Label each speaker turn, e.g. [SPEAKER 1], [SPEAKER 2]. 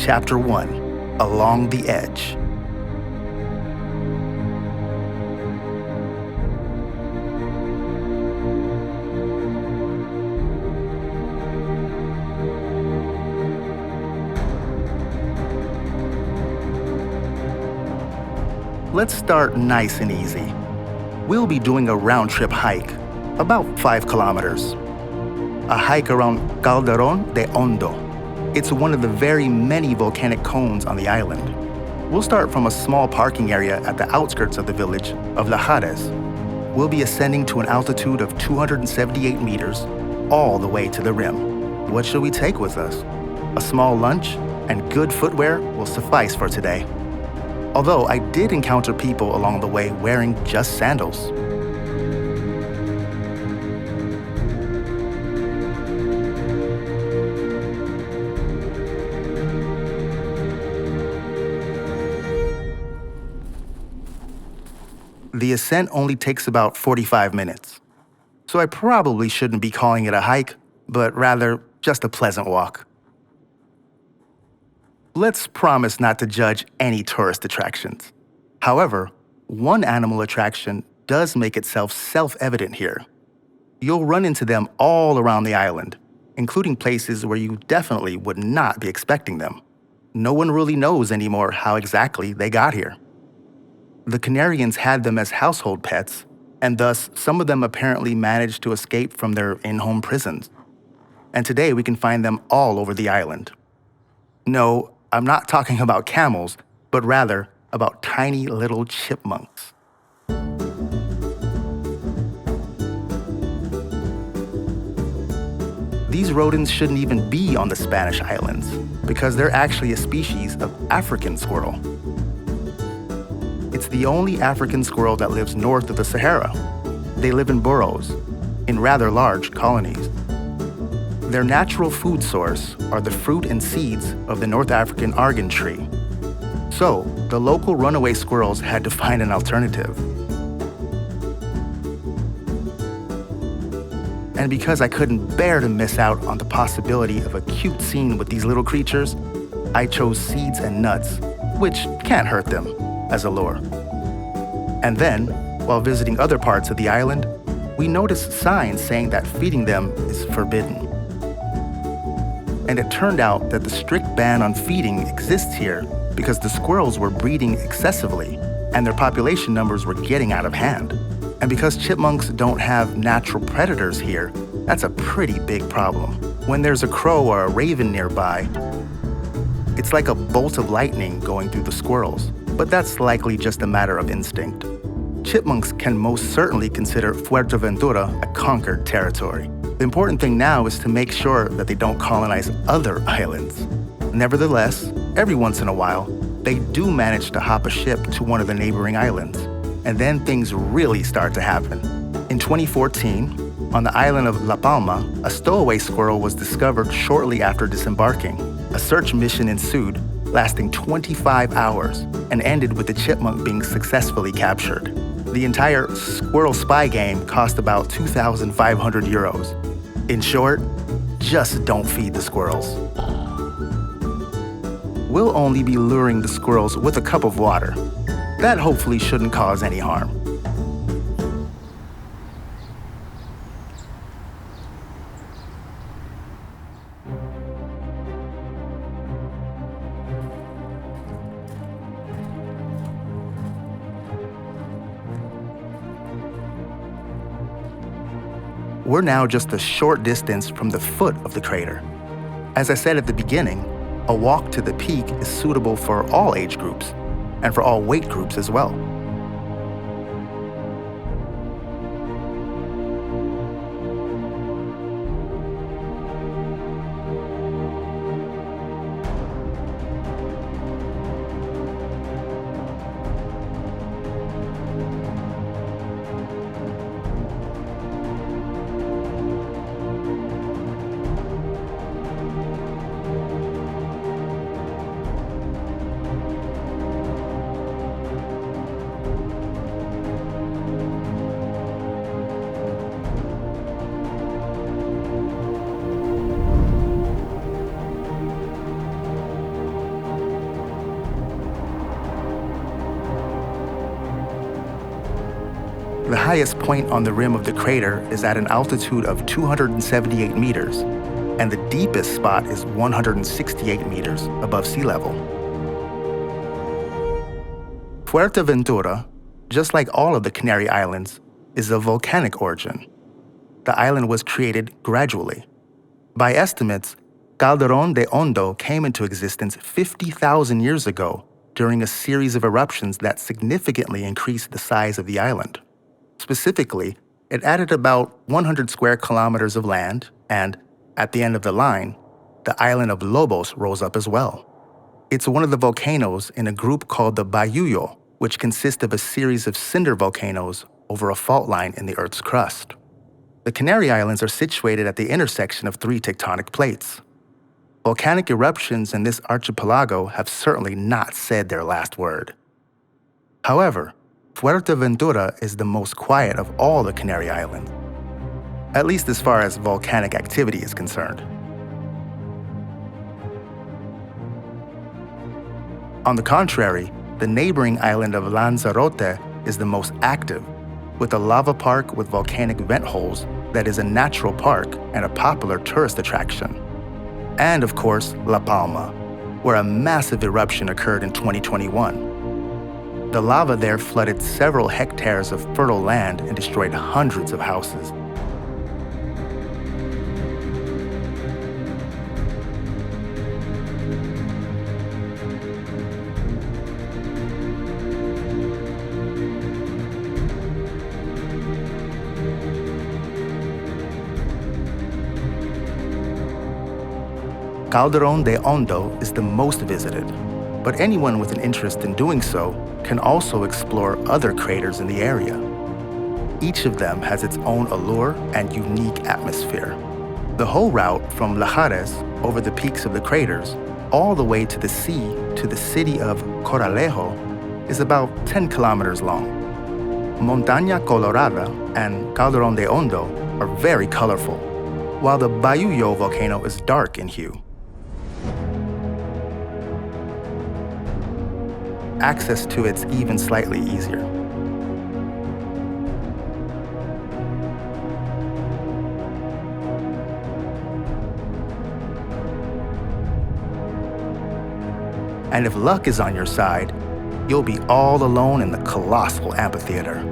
[SPEAKER 1] Chapter 1, Along the Edge. Let's start nice and easy. We'll be doing a round-trip hike, about 5 kilometers. A hike around Calderón de Hondo. It's one of the very many volcanic cones on the island. We'll start from a small parking area at the outskirts of the village of Lajares. We'll be ascending to an altitude of 278 meters, all the way to the rim. What should we take with us? A small lunch and good footwear will suffice for today. Although I did encounter people along the way wearing just sandals. The ascent only takes about 45 minutes. So I probably shouldn't be calling it a hike, but rather just a pleasant walk. Let's promise not to judge any tourist attractions. However, one animal attraction does make itself self-evident here. You'll run into them all around the island, including places where you definitely would not be expecting them. No one really knows anymore how exactly they got here. The Canarians had them as household pets, and thus some of them apparently managed to escape from their in-home prisons. And today we can find them all over the island. No, I'm not talking about camels, but rather about tiny little chipmunks. These rodents shouldn't even be on the Spanish islands because they're actually a species of African squirrel. It's the only African squirrel that lives north of the Sahara. They live in burrows, in rather large colonies. Their natural food source are the fruit and seeds of the North African argan tree. So, the local runaway squirrels had to find an alternative. And because I couldn't bear to miss out on the possibility of a cute scene with these little creatures, I chose seeds and nuts, which can't hurt them, as a lure. And then, while visiting other parts of the island, we noticed signs saying that feeding them is forbidden. And it turned out that the strict ban on feeding exists here because the squirrels were breeding excessively and their population numbers were getting out of hand. And because chipmunks don't have natural predators here, that's a pretty big problem. When there's a crow or a raven nearby, it's like a bolt of lightning going through the squirrels, but that's likely just a matter of instinct. Chipmunks can most certainly consider Fuerteventura a conquered territory. The important thing now is to make sure that they don't colonize other islands. Nevertheless, every once in a while, they do manage to hop a ship to one of the neighboring islands, and then things really start to happen. In 2014, on the island of La Palma, a stowaway squirrel was discovered shortly after disembarking. A search mission ensued, lasting 25 hours, and ended with the chipmunk being successfully captured. The entire squirrel spy game cost about 2,500 euros. In short, just don't feed the squirrels. We'll only be luring the squirrels with a cup of water. That hopefully shouldn't cause any harm. We're now just a short distance from the foot of the crater. As I said at the beginning, a walk to the peak is suitable for all age groups, and for all weight groups as well. highest point on the rim of the crater is at an altitude of 278 meters, and the deepest spot is 168 meters above sea level. Fuerteventura, just like all of the Canary Islands, is of volcanic origin. The island was created gradually. By estimates, Calderón de Hondo came into existence 50,000 years ago during a series of eruptions that significantly increased the size of the island. Specifically, it added about 100 square kilometers of land, and, at the end of the line, the island of Lobos rose up as well. It's one of the volcanoes in a group called the Bayuyo, which consists of a series of cinder volcanoes over a fault line in the Earth's crust. The Canary Islands are situated at the intersection of three tectonic plates. Volcanic eruptions in this archipelago have certainly not said their last word. However, Fuerteventura is the most quiet of all the Canary Islands, at least as far as volcanic activity is concerned. On the contrary, the neighboring island of Lanzarote is the most active, with a lava park with volcanic vent holes that is a natural park and a popular tourist attraction. And of course, La Palma, where a massive eruption occurred in 2021. The lava there flooded several hectares of fertile land and destroyed hundreds of houses. Calderón de Hondo is the most visited, but anyone with an interest in doing so can also explore other craters in the area. Each of them has its own allure and unique atmosphere. The whole route from Lajares over the peaks of the craters all the way to the sea to the city of Coralejo is about 10 kilometers long. Montaña Colorada and Calderón de Hondo are very colorful, while the Bayuyo volcano is dark in hue. Access to it's even slightly easier. And if luck is on your side, you'll be all alone in the colossal amphitheater.